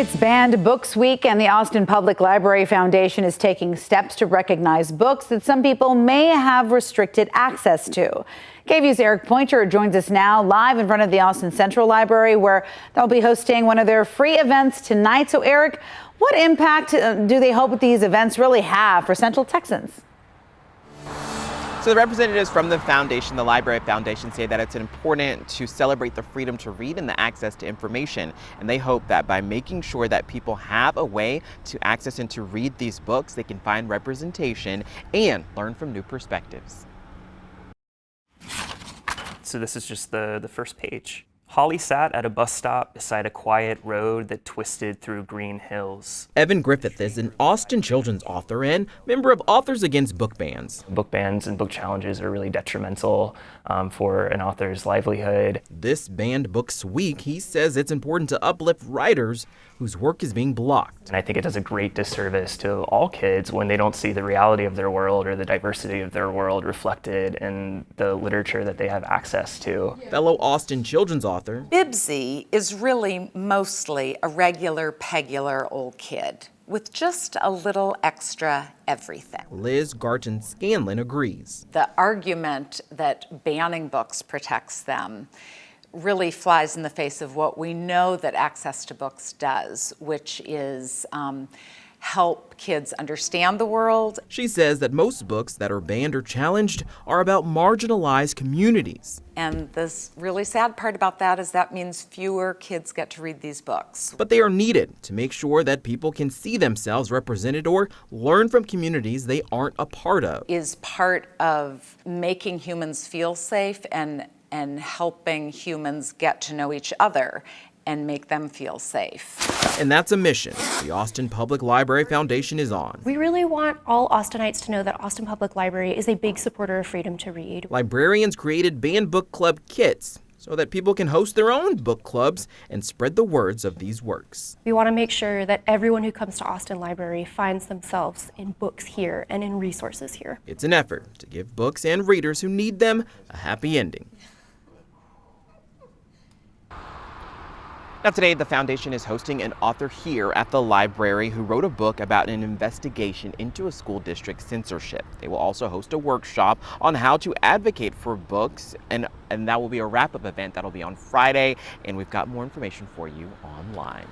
It's Banned Books Week, and the Austin Public Library Foundation is taking steps to recognize books that some people may have restricted access to. KVUE's Eric Pointer joins us now live in front of the Austin Central Library, where they'll be hosting one of their free events tonight. So, Eric, what impact do they hope these events really have for Central Texans? So the representatives from the foundation, the Library Foundation, say that it's important to celebrate the freedom to read and the access to information. And they hope that by making sure that people have a way to access and to read these books, they can find representation and learn from new perspectives. So this is just the first page. Holly sat at a bus stop beside a quiet road that twisted through green hills. Evan Griffith is an Austin children's author and member of Authors Against Book Bans. Book bans and book challenges are really detrimental for an author's livelihood. This Banned Books Week, he says it's important to uplift writers whose work is being blocked. And I think it does a great disservice to all kids when they don't see the reality of their world or the diversity of their world reflected in the literature that they have access to. Fellow Austin children's author Bibbsy is really mostly a regular, pegular old kid with just a little extra everything. Liz Garton-Scanlon agrees. The argument that banning books protects them really flies in the face of what we know that access to books does, which is help kids understand the world. She says that most books that are banned or challenged are about marginalized communities. And this really sad part about that is that means fewer kids get to read these books. But they are needed to make sure that people can see themselves represented or learn from communities they aren't a part of. Is part of making humans feel safe and helping humans get to know each other and make them feel safe. And that's a mission the Austin Public Library Foundation is on. We really want all Austinites to know that Austin Public Library is a big supporter of freedom to read. Librarians created Banned Book Club kits so that people can host their own book clubs and spread the words of these works. We want to make sure that everyone who comes to Austin Library finds themselves in books here and in resources here. It's an effort to give books and readers who need them a happy ending. Now today, the foundation is hosting an author here at the library who wrote a book about an investigation into a school district censorship. They will also host a workshop on how to advocate for books, and that will be a wrap-up event that'll be on Friday, and we've got more information for you online.